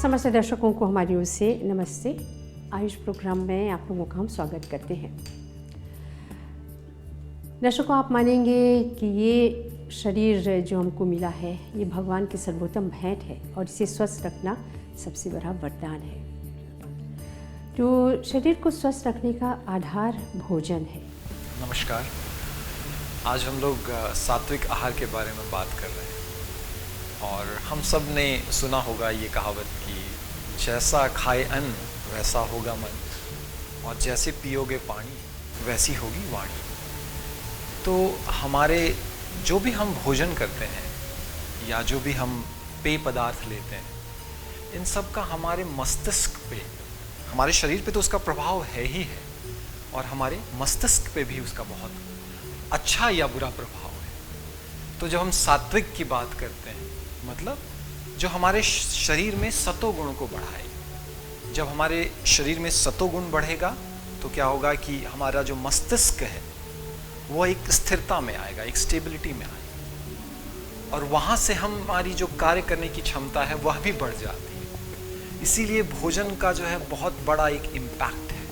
समस्त दर्शकों को हमारी ओर से नमस्ते। आयुष प्रोग्राम में आप लोगों का हम स्वागत करते हैं। दर्शकों, आप मानेंगे कि ये शरीर जो हमको मिला है ये भगवान की सर्वोत्तम भेंट है और इसे स्वस्थ रखना सबसे बड़ा वरदान है। तो शरीर को स्वस्थ रखने का आधार भोजन है। नमस्कार, आज हम लोग सात्विक आहार के बारे में बात कर रहे हैं और हम सब ने सुना होगा ये कहावत कि जैसा खाए अन्न वैसा होगा मन और जैसे पियोगे पानी वैसी होगी वाणी। तो हमारे जो भी हम भोजन करते हैं या जो भी हम पेय पदार्थ लेते हैं, इन सब का हमारे मस्तिष्क पे, हमारे शरीर पे तो उसका प्रभाव है ही है और हमारे मस्तिष्क पे भी उसका बहुत अच्छा या बुरा प्रभाव है। तो जब हम सात्विक की बात करते हैं, मतलब जो हमारे शरीर में सतोगुण को बढ़ाए। जब हमारे शरीर में सतोगुण बढ़ेगा तो क्या होगा कि हमारा जो मस्तिष्क है वो एक स्थिरता में आएगा, एक स्टेबिलिटी में आएगा और वहाँ से हमारी जो कार्य करने की क्षमता है वह भी बढ़ जाती है। इसीलिए भोजन का जो है बहुत बड़ा एक इम्पैक्ट है।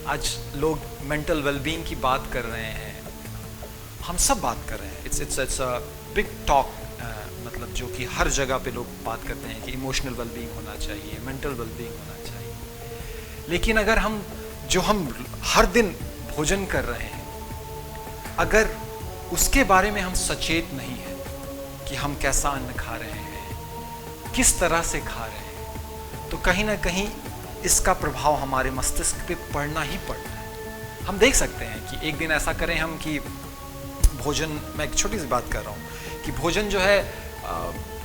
आज लोग मेंटल वेलबींग की बात कर रहे हैं, हम सब बात कर रहे हैं। इट्स अ बिग टॉक, मतलब जो कि हर जगह पे लोग बात करते हैं कि इमोशनल वेलबींग होना चाहिए, मेंटल वेलबींग होना चाहिए। लेकिन अगर हम हर दिन भोजन कर रहे हैं, अगर उसके बारे में हम सचेत नहीं हैं कि हम कैसा अन्न खा रहे हैं, किस तरह से खा रहे हैं, तो कहीं ना कहीं इसका प्रभाव हमारे मस्तिष्क पे पड़ना ही पड़ना है। हम देख सकते हैं कि एक दिन ऐसा करें हम कि भोजन, मैं एक छोटी सी बात कर रहा हूँ कि भोजन जो है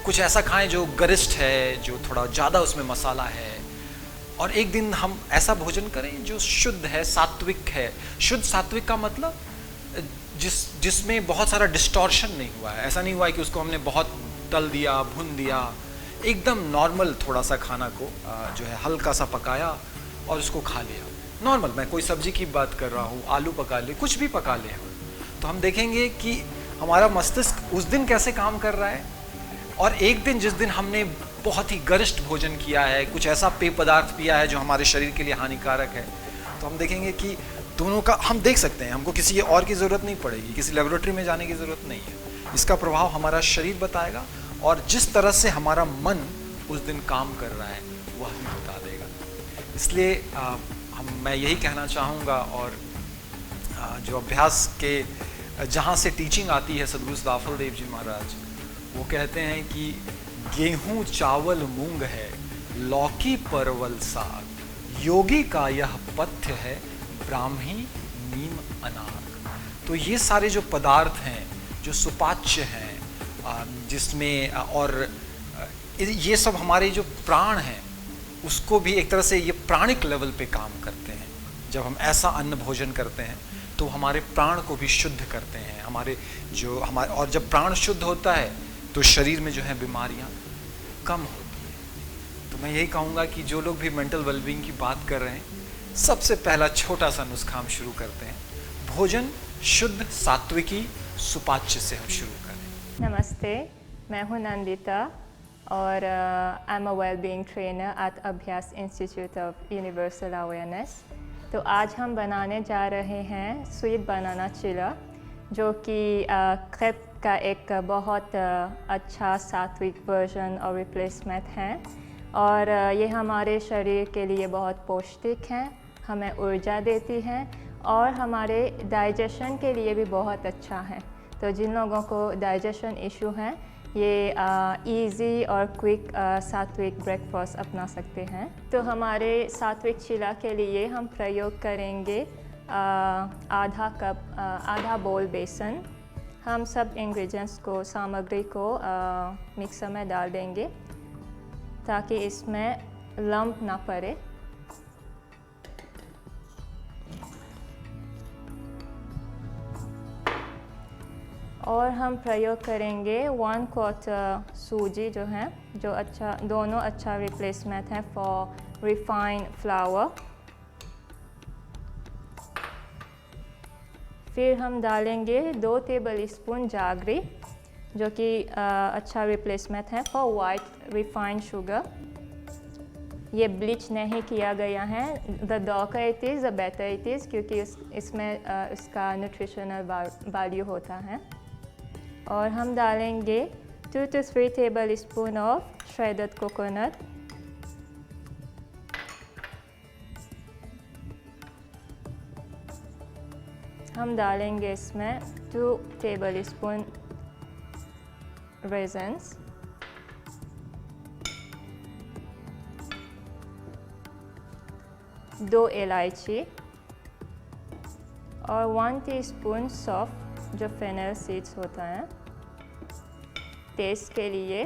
कुछ ऐसा खाएं जो गरिष्ठ है, जो थोड़ा ज़्यादा उसमें मसाला है, और एक दिन हम ऐसा भोजन करें जो शुद्ध है, सात्विक है। शुद्ध सात्विक का मतलब जिसमें बहुत सारा डिस्टॉर्शन नहीं हुआ है। ऐसा नहीं हुआ है कि उसको हमने बहुत तल दिया, भून दिया। एकदम नॉर्मल थोड़ा सा खाना को जो है हल्का सा पकाया और उसको खा लिया। नॉर्मल, मैं कोई सब्जी की बात कर रहा हूँ, आलू पका ले, कुछ भी पका ले, तो हम देखेंगे कि हमारा मस्तिष्क उस दिन कैसे काम कर रहा है। और एक दिन जिस दिन हमने बहुत ही गरिष्ठ भोजन किया है, कुछ ऐसा पेय पदार्थ पिया है जो हमारे शरीर के लिए हानिकारक है, तो हम देखेंगे कि दोनों का हम देख सकते हैं। हमको किसी और की ज़रूरत नहीं पड़ेगी, किसी लेबोरेटरी में जाने की ज़रूरत नहीं है। इसका प्रभाव हमारा शरीर बताएगा और जिस तरह से हमारा मन उस दिन काम कर रहा है वह भी बता देगा। इसलिए मैं यही कहना चाहूँगा, और जो अभ्यास के जहाँ से टीचिंग आती है सद्गुरु दाफल देव जी महाराज, वो कहते हैं कि गेहूं चावल मूंग है, लौकी परवल साग, योगी का यह पथ्य है, ब्राह्मी नीम अनार। तो ये सारे जो पदार्थ हैं, जो सुपाच्य हैं, जिसमें और ये सब हमारे जो प्राण हैं उसको भी एक तरह से ये प्राणिक लेवल पे काम करते हैं। जब हम ऐसा अन्न भोजन करते हैं तो हमारे प्राण को भी शुद्ध करते हैं। और जब प्राण शुद्ध होता है तो शरीर में जो है बीमारियां कम होती हैं। तो मैं यही कहूँगा कि जो लोग भी मेंटल वेलबींग की बात कर रहे हैं, सबसे पहला छोटा सा नुस्खा हम शुरू करते हैं। भोजन शुद्ध सात्विकी सुपाच्य से हम शुरू करें। नमस्ते, मैं हूँ नंदिता और I am a wellbeing trainer at Abhyas institute of universal awareness. तो आज हम बनाने जा रहे हैं स्वीट बनाना चिला, जो कि क्रेप का एक बहुत अच्छा सात्विक वर्जन और रिप्लेसमेंट है। और ये हमारे शरीर के लिए बहुत पौष्टिक हैं, हमें ऊर्जा देती हैं और हमारे डाइजेशन के लिए भी बहुत अच्छा है। तो जिन लोगों को डाइजेशन इशू हैं, ये इजी और क्विक सात्विक ब्रेकफास्ट अपना सकते हैं। तो हमारे सात्विक चिला के लिए हम प्रयोग करेंगे आधा बोल बेसन। हम सब इंग्रेडिएंट्स को, सामग्री को मिक्सर में डाल देंगे ताकि इसमें लम्प ना पड़े। और हम प्रयोग करेंगे 1/4 सूजी, जो है दोनों अच्छा रिप्लेसमेंट है फॉर रिफाइंड फ्लावर। फिर हम डालेंगे 2 टेबल स्पून जागरी, जो कि अच्छा रिप्लेसमेंट है फॉर वाइट रिफाइंड शुगर। ये ब्लीच नहीं किया गया है। The darker it is the better it is, क्योंकि इसमें इसका न्यूट्रिशनल वैल्यू होता है। और हम डालेंगे 2 to 3 table spoon of shredded coconut. हम डालेंगे इसमें 2 टेबल स्पून रेजन्स, 2 इलायची और 1 टीस्पून सौंफ जो फेनल सीड्स होता है टेस्ट के लिए।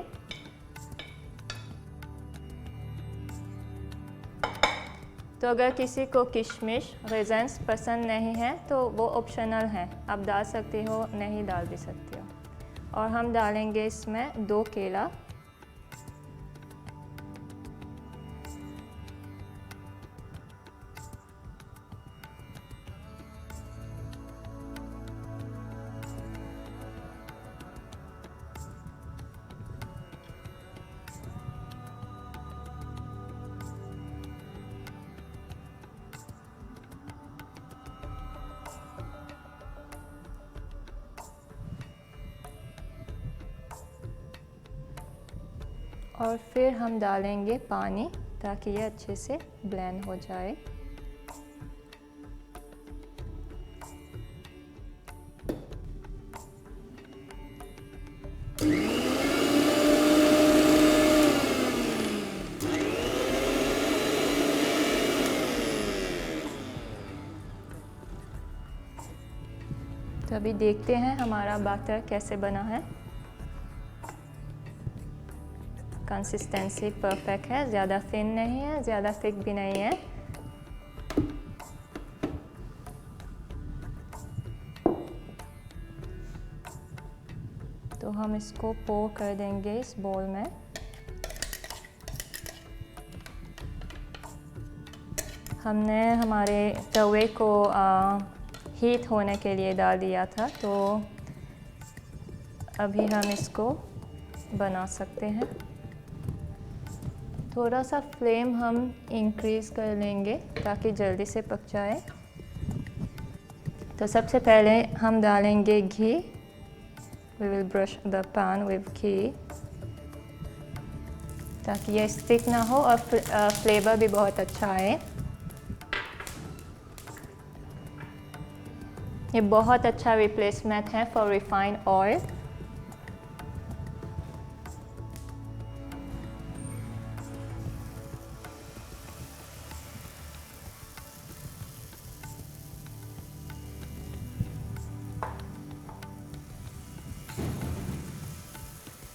तो अगर किसी को किशमिश रेजन्स पसंद नहीं है तो वो ऑप्शनल है, आप डाल सकते हो, नहीं डाल भी सकते हो। और हम डालेंगे इसमें 2 केला, और फिर हम डालेंगे पानी ताकि ये अच्छे से ब्लेंड हो जाए। तो अभी देखते हैं हमारा बैटर कैसे बना है। कंसिस्टेंसी परफेक्ट है, ज़्यादा थिन नहीं है, ज़्यादा थिक भी नहीं है। तो हम इसको पोर कर देंगे इस बोल में। हमने हमारे तवे को हीट होने के लिए डाल दिया था, तो अभी हम इसको बना सकते हैं। थोड़ा सा फ्लेम हम इंक्रीज़ कर लेंगे ताकि जल्दी से पक जाए। तो सबसे पहले हम डालेंगे घी। We will brush the pan with ghee ताकि ये स्टिक ना हो और फ्लेवर भी बहुत अच्छा आए। ये बहुत अच्छा रिप्लेसमेंट है फॉर रिफाइंड ऑयल।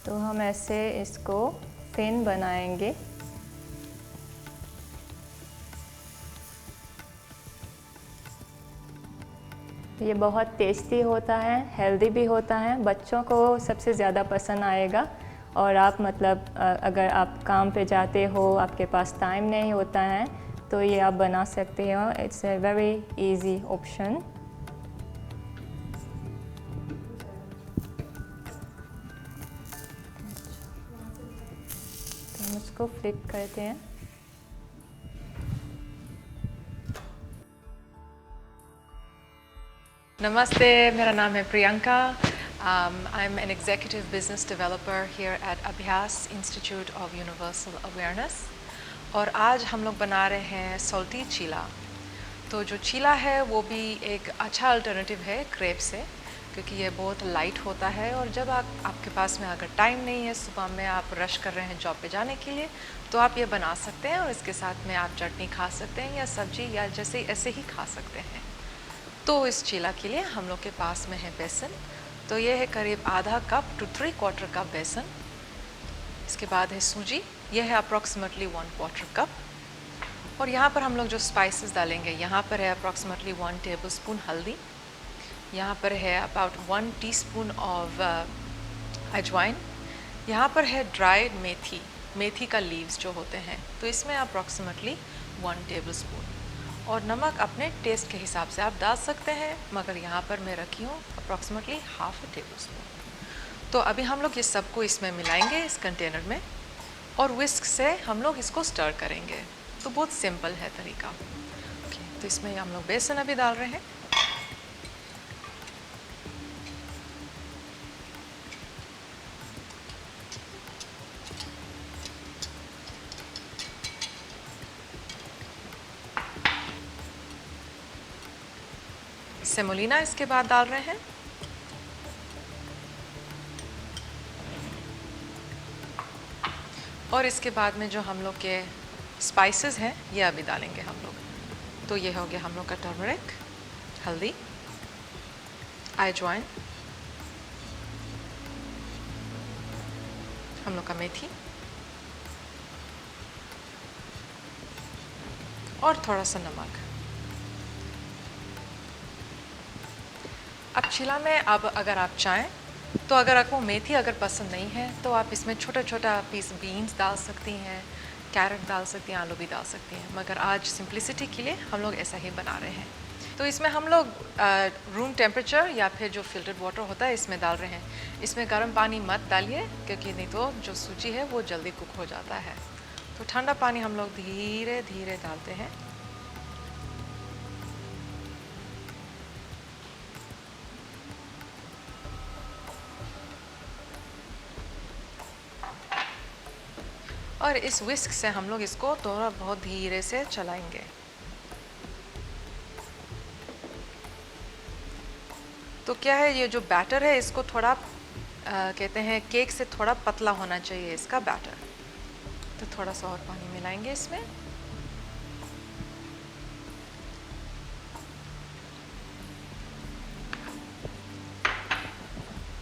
तो हम ऐसे इसको थिन बनाएंगे। ये बहुत टेस्टी होता है, हेल्दी भी होता है, बच्चों को सबसे ज़्यादा पसंद आएगा। और आप मतलब अगर आप काम पे जाते हो, आपके पास टाइम नहीं होता है, तो ये आप बना सकते हो। It's a very easy option. तो हम इसको फ्लिप करते हैं। Namaste, मेरा नाम है Priyanka. I'm an executive business developer here at Abhyas Institute of Universal Awareness। और आज हम लोग बना रहे हैं सॉल्टी चीला। तो जो चीला है वो भी एक अच्छा अल्टरनेटिव है क्रेप से, क्योंकि ये बहुत लाइट होता है। और जब आपके पास में अगर टाइम नहीं है, सुबह में आप रश कर रहे हैं जॉब पे जाने के लिए, तो आप ये बना सकते हैं और इसके साथ में आप चटनी खा सकते हैं या सब्जी या जैसे ऐसे ही खा सकते हैं। तो इस चीला के लिए हम लोग के पास में है बेसन। तो ये है करीब आधा कप टू 3/4 कप बेसन। इसके बाद है सूजी, ये है अप्रॉक्सीमेटली 1/4 कप। और यहाँ पर हम लोग जो स्पाइसेस डालेंगे, यहाँ पर है अप्रॉक्सीमेटली 1 टेबलस्पून हल्दी, यहाँ पर है अबाउट 1 टीस्पून ऑफ अजवाइन, यहाँ पर है ड्राइड मेथी का लीव्स जो होते हैं, तो इसमें अप्रॉक्सीमेटली 1 टेबलस्पून। और नमक अपने टेस्ट के हिसाब से आप डाल सकते हैं, मगर यहाँ पर मैं रखी हूँ अप्रॉक्सीमेटली ½ टेबलस्पून। तो अभी हम लोग ये सबको इसमें मिलाएंगे इस कंटेनर में। और विस्क से हम लोग इसको स्टर करेंगे। तो बहुत सिंपल है तरीका। तो इसमें हम लोग बेसन अभी डाल रहे हैं। सेमोलिना इसके बाद डाल रहे हैं। और इसके बाद में जो हम लोग के स्पाइसेस हैं ये अभी डालेंगे हम लोग। तो ये हो गया हम लोग का टर्मरिक, हल्दी, अजवाइन, हम लोग का मेथी और थोड़ा सा नमक। अब चिला में अब अगर आप चाहें तो अगर आपको मेथी अगर पसंद नहीं है तो आप इसमें छोटा छोटा पीस बीन्स डाल सकती हैं, कैरेट डाल सकती हैं, आलू भी डाल सकती हैं। मगर आज सिंप्लिसिटी के लिए हम लोग ऐसा ही बना रहे हैं। तो इसमें हम लोग रूम टेम्परेचर या फिर जो फिल्टर्ड वाटर होता है इसमें डाल रहे हैं। इसमें गर्म पानी मत डालिए क्योंकि नहीं तो जो सूजी है वो जल्दी कुक हो जाता है। तो ठंडा पानी हम लोग धीरे धीरे डालते हैं। और इस विस्क से हम लोग इसको थोड़ा बहुत धीरे से चलाएंगे। तो क्या है, ये जो बैटर है इसको थोड़ा कहते हैं केक से थोड़ा पतला होना चाहिए इसका बैटर। तो थोड़ा सा और पानी मिलाएंगे इसमें।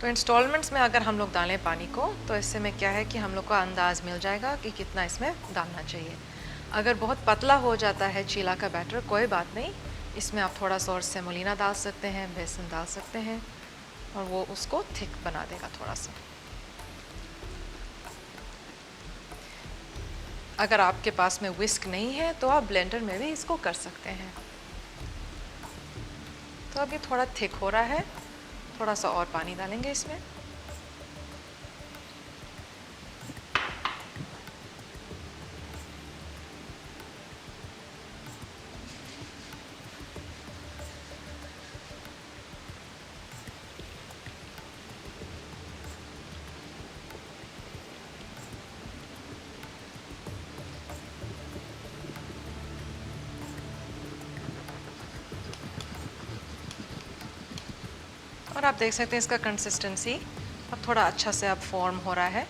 तो इंस्टॉलमेंट्स में अगर हम लोग डालें पानी को तो इससे में क्या है कि हम लोग को अंदाज़ मिल जाएगा कि कितना इसमें डालना चाहिए। अगर बहुत पतला हो जाता है चीला का बैटर, कोई बात नहीं, इसमें आप थोड़ा सा और सेमोलिना डाल सकते हैं, बेसन डाल सकते हैं और वो उसको थिक बना देगा थोड़ा सा। अगर आपके पास में विस्क नहीं है तो आप ब्लेंडर में भी इसको कर सकते हैं। तो अभी थोड़ा थिक हो रहा है, थोड़ा सा और पानी डालेंगे इसमें। और आप देख सकते हैं इसका कंसिस्टेंसी अब थोड़ा अच्छा से अब फॉर्म हो रहा है।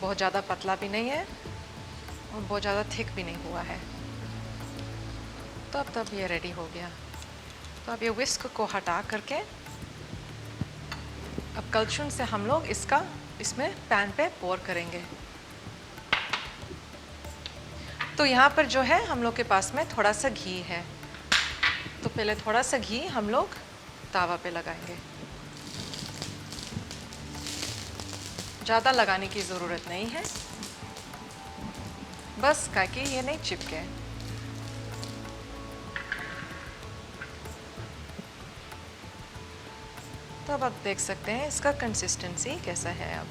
बहुत ज़्यादा पतला भी नहीं है और बहुत ज़्यादा थिक भी नहीं हुआ है। तो अब तब ये रेडी हो गया। तो अब ये विस्क को हटा करके अब कलछुल से हम लोग इसमें पैन पे पोर करेंगे। तो यहाँ पर जो है हम लोग के पास में थोड़ा सा घी है। तो पहले थोड़ा सा घी हम लोग तावा पे लगाएंगे। ज़्यादा लगाने की ज़रूरत नहीं है, बस ताकि ये नहीं चिपके। तो अब आप देख सकते हैं इसका कंसिस्टेंसी कैसा है। अब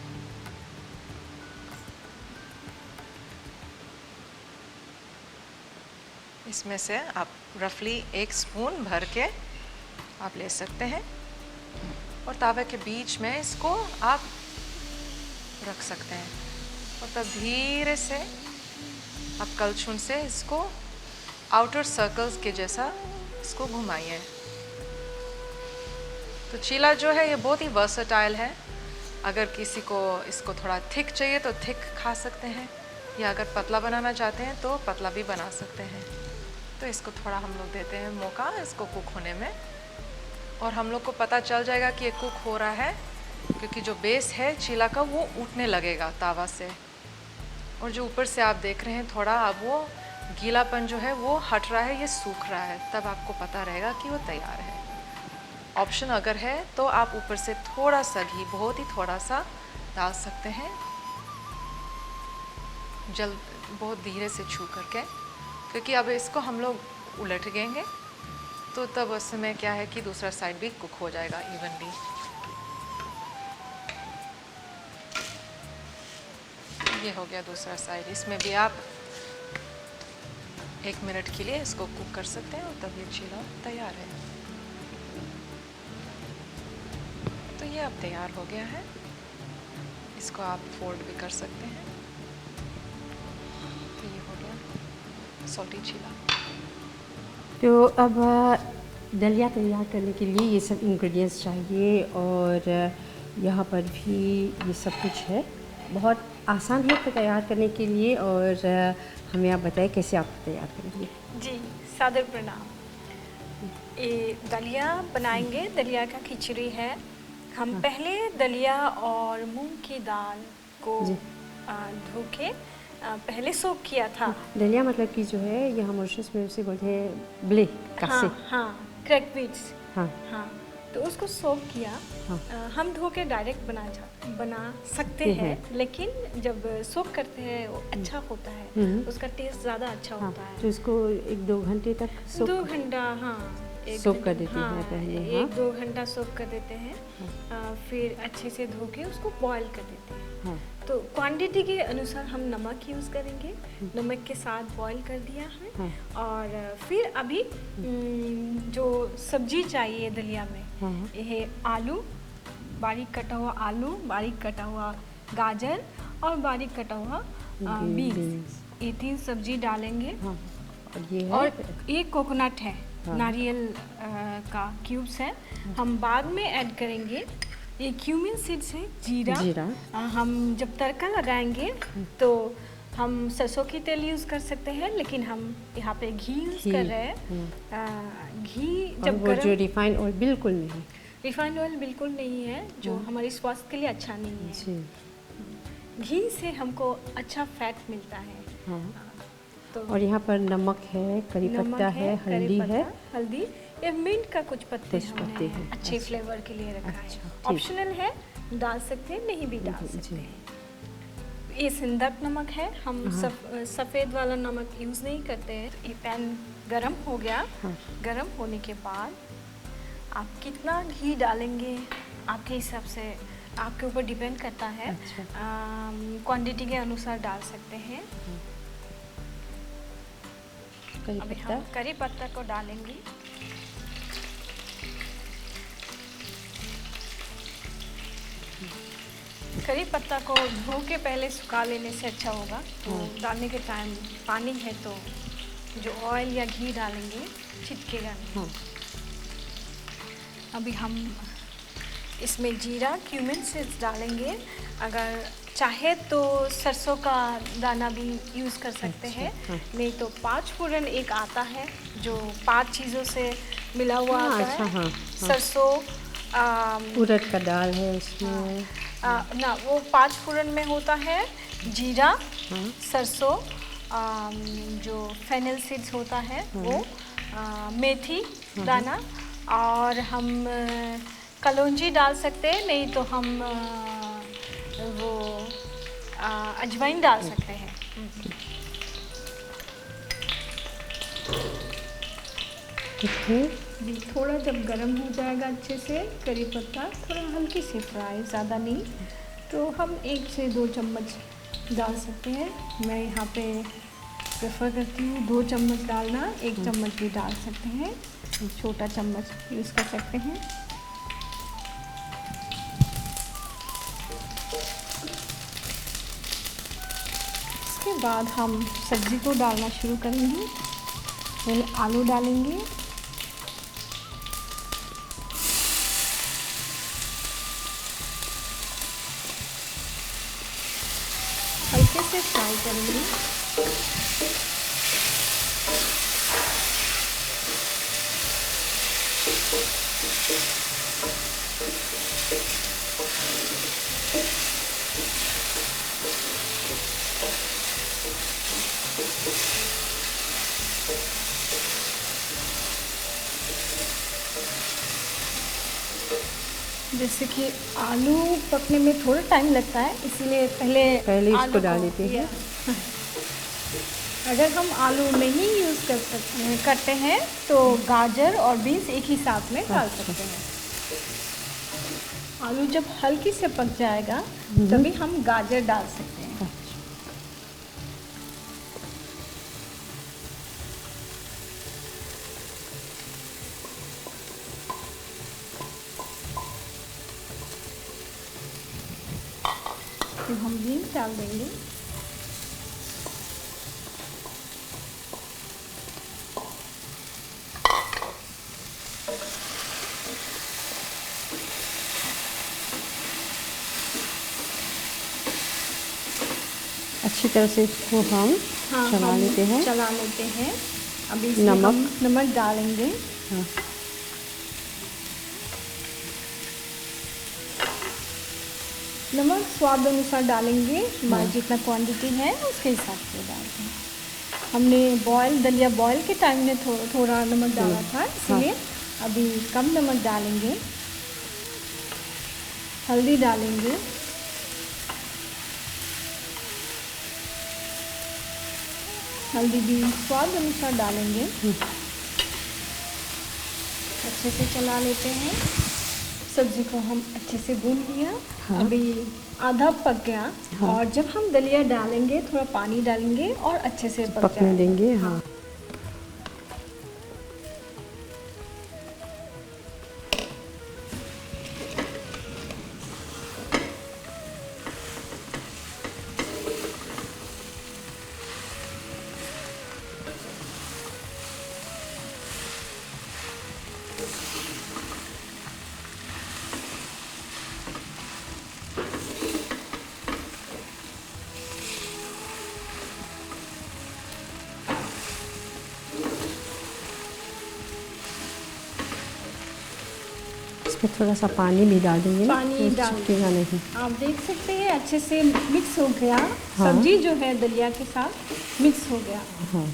इसमें से आप रफली 1 स्पून भर के आप ले सकते हैं और तावे के बीच में इसको आप रख सकते हैं और तब धीरे से आप कलछुल से इसको आउटर सर्कल्स के जैसा इसको घुमाइए। तो चीला जो है ये बहुत ही वर्सेटाइल है। अगर किसी को इसको थोड़ा थिक चाहिए तो थिक खा सकते हैं, या अगर पतला बनाना चाहते हैं तो पतला भी बना सकते हैं। तो इसको थोड़ा हम लोग देते हैं मौका इसको कुक होने में, और हम लोग को पता चल जाएगा कि ये कुक हो रहा है क्योंकि जो बेस है चीला का वो उठने लगेगा तावा से, और जो ऊपर से आप देख रहे हैं थोड़ा अब वो गीलापन जो है वो हट रहा है, ये सूख रहा है। तब आपको पता रहेगा कि वो तैयार है। ऑप्शन अगर है तो आप ऊपर से थोड़ा सा घी, बहुत ही थोड़ा सा डाल सकते हैं, बहुत धीरे से छू करके, क्योंकि अब इसको हम लोग उलट देंगे तो तब उस समय क्या है कि दूसरा साइड भी कुक हो जाएगा इवनली। ये हो गया दूसरा साइड। इसमें भी आप 1 मिनट के लिए इसको कुक कर सकते हैं और तब ये चीला तैयार है। तो ये अब तैयार हो गया है। इसको आप फोल्ड भी कर सकते हैं। ये हो गया सॉल्टी चीला। तो अब दलिया तैयार करने के लिए ये सब इंग्रेडिएंट्स चाहिए और यहाँ पर भी ये सब कुछ है। बहुत आसान है तैयार करने के लिए और हमें आप बताएं कैसे आप तैयार करेंगे। जी सादर प्रणाम। ये दलिया बनाएंगे, दलिया का खिचड़ी है। हम पहले दलिया और मूंग की दाल को धो के पहले सोक किया था। दलिया मतलब कि जो है यहाँ मॉरिशस में उसे बोलते हैं ब्ले कासे। हाँ क्रैक बीट्स। हाँ तो उसको सोक किया। हम धो के डायरेक्ट बना सकते हैं, लेकिन जब सोक करते हैं वो अच्छा होता है, उसका टेस्ट ज़्यादा अच्छा होता है। तो इसको 1-2 घंटे तक 2 घंटा सोक कर देते हैं पहले। 1-2 घंटा सोक कर देते हैं। फिर अच्छे से धो के उसको बॉईल कर देते हैं। तो क्वांटिटी के अनुसार हम नमक यूज़ करेंगे। नमक के साथ बॉईल कर दिया है। और फिर अभी जो सब्जी चाहिए दलिया में, यह आलू, बारीक कटा हुआ आलू, बारीक कटा हुआ गाजर और बारीक कटा हुआ बीन्स, ये 3 सब्जी डालेंगे। और ये कोकोनट है, नारियल का क्यूब्स है, हम बाद में ऐड करेंगे। ये क्यूमिन सीड्स है, जीरा। हम जब तड़का लगाएंगे तो हम सरसों की तेल यूज़ कर सकते हैं, लेकिन हम यहाँ पे घी यूज़ कर रहे हैं। घी जब वो जो रिफाइंड ऑयल बिल्कुल नहीं, रिफाइंड ऑयल बिल्कुल नहीं है, जो हमारे स्वास्थ्य के लिए अच्छा नहीं है। घी से हमको अच्छा फैट मिलता है। तो और यहाँ पर नमक है, करी पत्ता है, हल्दी है। हल्दी, ये मिंट का कुछ पत्ते हैं, अच्छे फ्लेवर के लिए रखा है। ऑप्शनल है, डाल सकते हैं, नहीं भी डाल सकते हैं। ये सिंदक नमक है, हम सफ़ेद वाला नमक यूज़ नहीं करते हैं। ये पैन गरम हो गया। गरम होने के बाद आप कितना घी डालेंगे आपके हिसाब से, आपके ऊपर डिपेंड करता है। क्वांटिटी के अनुसार डाल सकते हैं। अभी हम करी पत्ता को डालेंगे। करी पत्ता को धो के पहले सुखा लेने से अच्छा होगा। तो डालने के टाइम पानी है तो जो ऑयल या घी डालेंगे छिटकेगा नहीं। अभी हम इसमें जीरा, क्यूमिन सीड्स डालेंगे। अगर चाहे तो सरसों का दाना भी यूज़ कर सकते हैं। नहीं तो 5 फोरन एक आता है जो 5 चीज़ों से मिला हुआ आता है। सरसों, उड़द का दाल है उसमें ना, वो 5 फोरन में होता है। जीरा, सरसों, जो फेनल सीड्स होता है वो, मेथी दाना, और हम कलौंजी डाल सकते हैं। नहीं तो हम वो अजवाइन डाल सकते हैं। थोड़ा जब गरम हो जाएगा अच्छे से, करी पत्ता थोड़ा हल्की से फ्राई, ज़्यादा नहीं, तो हम 1 से 2 चम्मच डाल सकते हैं। मैं यहाँ पे प्रेफर करती हूँ 2 चम्मच डालना, 1 चम्मच भी डाल सकते हैं, छोटा चम्मच यूज़ कर सकते हैं। इसके बाद हम सब्ज़ी को डालना शुरू करेंगे। पहले आलू डालेंगे, हल्के से फ्राई करेंगे। जैसे कि आलू पकने में थोड़ा टाइम लगता है, इसीलिए पहले इसको डाल देते हैं। अगर हम आलू नहीं यूज़ करते हैं तो गाजर और बीन्स एक ही साथ में डाल सकते हैं। आलू जब हल्की से पक जाएगा तभी हम गाजर डाल सकते हैं। फिर हम हींग डाल देंगे। अच्छी तरह से इसको हम चला हम लेते हैं। चला लेते हैं। अभी इसमें हम नमक डालेंगे। हाँ। नमक स्वाद अनुसार डालेंगे, हमारा जितना क्वांटिटी है उसके हिसाब से डालते हैं। हमने दलिया बॉयल के टाइम में थोड़ा नमक डाला था, इसलिए अभी कम नमक डालेंगे। हल्दी डालेंगे, हल्दी भी स्वाद अनुसार डालेंगे। अच्छे से चला लेते हैं। सब्ज़ी को हम अच्छे से भून लिया। हाँ। अभी आधा पक गया। हाँ। और जब हम दलिया डालेंगे थोड़ा पानी डालेंगे और अच्छे से पक पकने जाएगा। देंगे। हाँ। इसमें थोड़ा सा पानी भी डाल देंगे ना, पानी तो डाल चिपकेगा नहीं। आप देख सकते हैं अच्छे से मिक्स हो गया। हाँ। सब्जी जो है दलिया के साथ मिक्स हो गया। हाँ।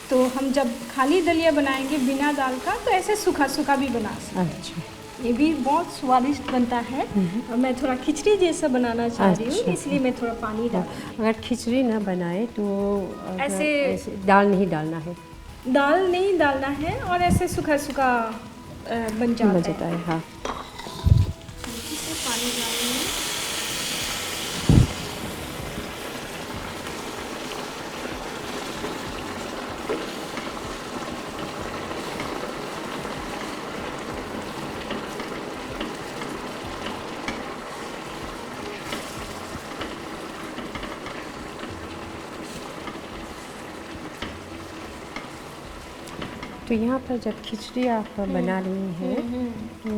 तो हम जब खाली दलिया बनाएंगे बिना दाल का तो ऐसे सूखा सूखा भी बना सकते हैं। अच्छा। ये भी बहुत स्वादिष्ट बनता है। और मैं थोड़ा खिचड़ी जैसा बनाना चाह रही हूँ, अच्छा। इसलिए मैं थोड़ा पानी डाल। अगर खिचड़ी ना बनाए तो ऐसे दाल नहीं डालना है। दाल नहीं डालना है और ऐसे सूखा सूखा बन जाता है। हाँ। इसमें पानी डालेंगे। तो यहाँ पर जब खिचड़ी आप बना रही हैं तो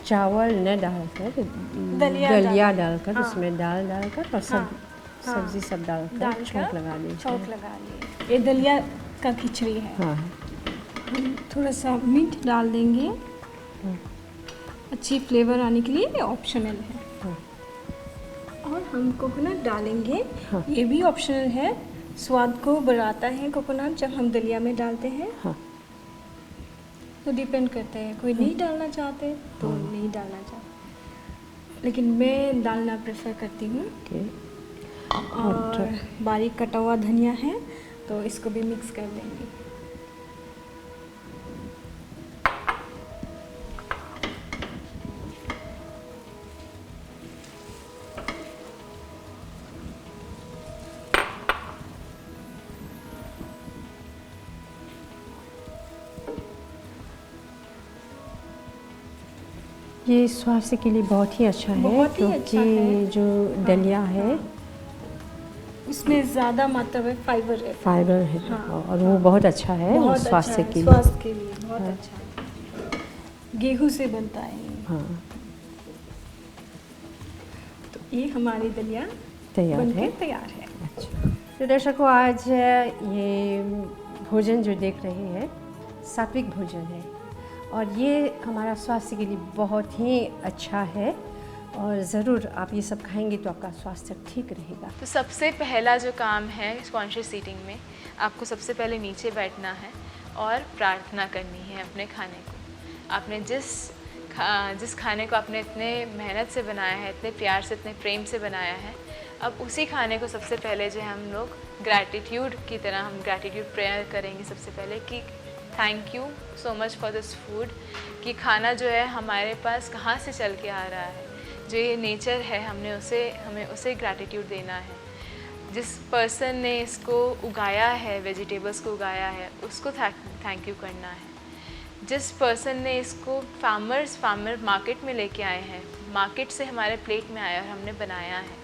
चावल न डालकर दलिया डालकर उसमें दाल डालकर और सब्जी सब डालकर छौंक लगा लीजिए। छौंक लगा लिए। ये दलिया का खिचड़ी है। हाँ। थोड़ा सा मीट डाल देंगे अच्छी फ्लेवर आने के लिए। ये ऑप्शनल है। हाँ। और हम कोकोनट डालेंगे। हाँ। ये भी ऑप्शनल है। स्वाद को बढ़ाता है कोकोनट जब हम दलिया में डालते हैं। हाँ। तो डिपेंड करते हैं, कोई नहीं डालना चाहते तो नहीं डालना चाहते, लेकिन मैं डालना प्रेफर करती हूँ। ओके। और बारीक कटा हुआ धनिया है तो इसको भी मिक्स कर देंगे। ये स्वास्थ्य के लिए बहुत ही अच्छा है, बहुत ही अच्छा क्योंकि है। जो दलिया है उसमें ज़्यादा मात्रा में फाइबर है। फाइबर है। हाँ। और वो बहुत अच्छा है बहुत स्वास्थ्य अच्छा है, के लिए। स्वास्थ्य के लिए बहुत अच्छा है। गेहूं से बनता है ये। हाँ। तो ये हमारी दलिया तैयार बनके है। तैयार है। अच्छा। तो दर्शकों, आज ये भोजन जो देख रहे हैं सात्विक भोजन है और ये हमारा स्वास्थ्य के लिए बहुत ही अच्छा है और ज़रूर आप ये सब खाएंगे तो आपका स्वास्थ्य ठीक रहेगा। तो सबसे पहला जो काम है कॉन्शियस ईटिंग में, आपको सबसे पहले नीचे बैठना है और प्रार्थना करनी है अपने खाने को। आपने जिस खाने को आपने इतने मेहनत से बनाया है, इतने प्यार से, इतने प्रेम से बनाया है, अब उसी खाने को सबसे पहले जो है हम लोग ग्रैटिट्यूड की तरह हम ग्रैटिट्यूड प्रेयर करेंगे सबसे पहले कि thank you so much for this food. कि खाना जो है हमारे पास कहाँ से चल के आ रहा है, जो ये नेचर है हमें उसे ग्रैटिट्यूड देना है। जिस पर्सन ने इसको उगाया है, वेजिटेबल्स को उगाया है, उसको थैंक यू करना है। जिस पर्सन ने इसको फार्मर मार्केट में लेके आए हैं, मार्केट से हमारे प्लेट में आया और हमने बनाया है,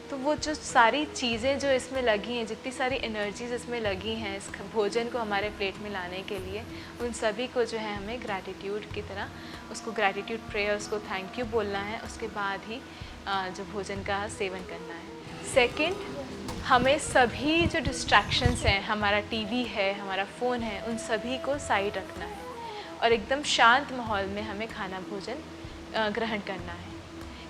तो वो जो सारी चीज़ें जो इसमें लगी हैं, जितनी सारी एनर्जीज इसमें लगी हैं इस भोजन को हमारे प्लेट में लाने के लिए, उन सभी को जो है हमें ग्रैटिट्यूड की तरह उसको ग्रैटिट्यूड प्रेयर, उसको थैंक यू बोलना है। उसके बाद ही जो भोजन का सेवन करना है। सेकंड, हमें सभी जो डिस्ट्रैक्शंस हैं, हमारा टीवी है, हमारा फ़ोन है, उन सभी को साइड रखना है और एकदम शांत माहौल में हमें खाना भोजन ग्रहण करना है।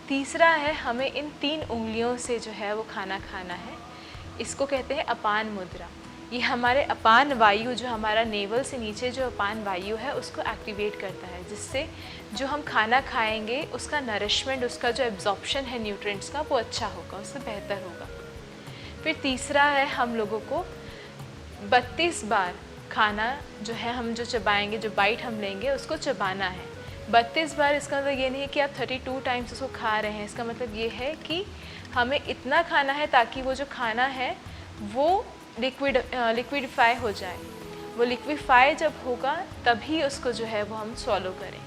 तीसरा है, हमें इन 3 उंगलियों से जो है वो खाना खाना है। इसको कहते हैं अपान मुद्रा। ये हमारे अपान वायु, जो हमारा नेवल से नीचे जो अपान वायु है, उसको एक्टिवेट करता है, जिससे जो हम खाना खाएंगे उसका नरिशमेंट, उसका जो एब्जॉर्प्शन है न्यूट्रिएंट्स का, वो अच्छा होगा, उससे बेहतर होगा। फिर तीसरा है, हम लोगों को 32 बार खाना जो है हम जो चबाएंगे, जो बाइट हम लेंगे उसको चबाना है। 32 बार, इसका मतलब ये नहीं है कि आप 32 टाइम्स उसको खा रहे हैं। इसका मतलब ये है कि हमें इतना खाना है ताकि वो जो खाना है वो लिक्विडिफाई हो जाए। वो लिक्विफाई जब होगा तभी उसको जो है वो हम स्वॉलो करें।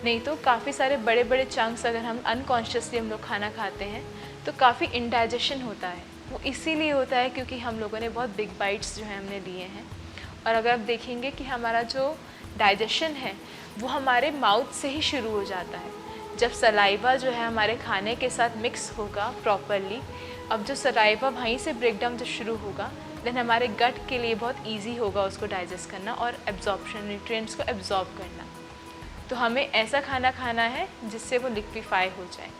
नहीं तो काफ़ी सारे बड़े बड़े चंक्स अगर हम अनकॉन्शियसली हम लोग खाना खाते हैं तो काफ़ी इंडाइजेशन होता है। वो इसीलिए होता है क्योंकि हम लोगों ने बहुत बिग बाइट्स जो है हमने लिए हैं। और अगर आप देखेंगे कि हमारा जो डाइजेशन है वो हमारे माउथ से ही शुरू हो जाता है। जब सलाइवा जो है हमारे खाने के साथ मिक्स होगा प्रॉपरली, अब जो सलाइवा वहीं से ब्रेकडाउन जब शुरू होगा, देन हमारे गट के लिए बहुत इजी होगा उसको डाइजेस्ट करना और एब्जॉर्प्शन, न्यूट्रिएंट्स को एब्जॉर्ब करना। तो हमें ऐसा खाना खाना है जिससे वो लिक्विफाई हो जाए।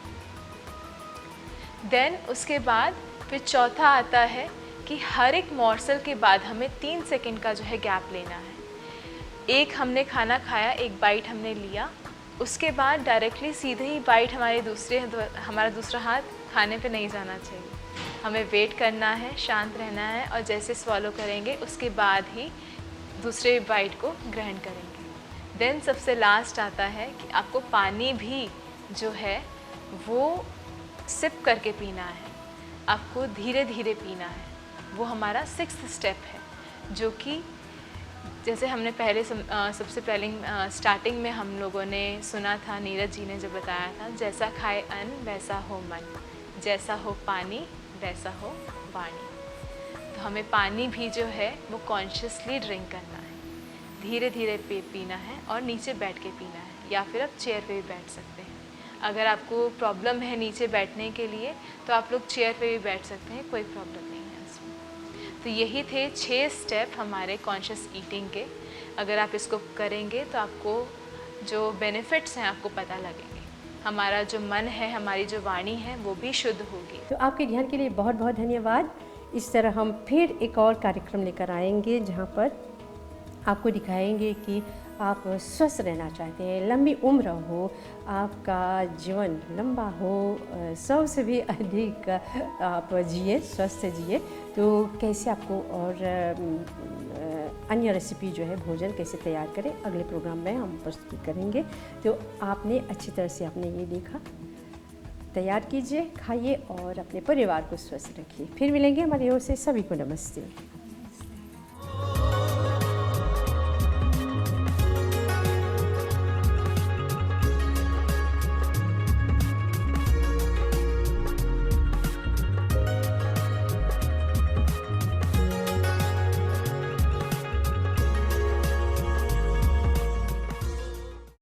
देन उसके बाद फिर चौथा आता है कि हर एक मॉर्सल के बाद हमें 3 सेकंड का जो है गैप लेना है। एक हमने खाना खाया, एक बाइट हमने लिया, उसके बाद डायरेक्टली सीधे ही बाइट हमारा दूसरा हाथ खाने पे नहीं जाना चाहिए। हमें वेट करना है, शांत रहना है और जैसे स्वॉलो करेंगे उसके बाद ही दूसरे बाइट को ग्रहण करेंगे। देन सबसे लास्ट आता है कि आपको पानी भी जो है वो सिप करके पीना है, आपको धीरे धीरे पीना है। वो हमारा 6th स्टेप है, जो कि जैसे हमने पहले सबसे पहले स्टार्टिंग में हम लोगों ने सुना था, नीरज जी ने जो बताया था, जैसा खाए अन्न वैसा हो मन, जैसा हो पानी वैसा हो वाणी। तो हमें पानी भी जो है वो कॉन्शियसली ड्रिंक करना है, धीरे धीरे पीना है और नीचे बैठ के पीना है, या फिर आप चेयर पे भी बैठ सकते हैं। अगर आपको प्रॉब्लम है नीचे बैठने के लिए तो आप लोग चेयर पे भी बैठ सकते हैं, कोई प्रॉब्लम नहीं है उसमें। तो यही थे 6 स्टेप हमारे कॉन्शियस ईटिंग के। अगर आप इसको करेंगे तो आपको जो बेनिफिट्स हैं आपको पता लगेंगे। हमारा जो मन है, हमारी जो वाणी है वो भी शुद्ध होगी। तो आपके ध्यान के लिए बहुत बहुत धन्यवाद। इस तरह हम फिर एक और कार्यक्रम लेकर आएंगे जहाँ पर आपको दिखाएंगे कि आप स्वस्थ रहना चाहते हैं, लंबी उम्र हो, आपका जीवन लंबा हो, 100 से भी अधिक आप जिए, स्वस्थ जिए, तो कैसे आपको और अन्य रेसिपी जो है भोजन कैसे तैयार करें, अगले प्रोग्राम में हम प्रस्तुत करेंगे। तो आपने अच्छी तरह से आपने ये देखा, तैयार कीजिए, खाइए और अपने परिवार को स्वस्थ रखिए। फिर मिलेंगे। हमारी ओर से सभी को नमस्ते।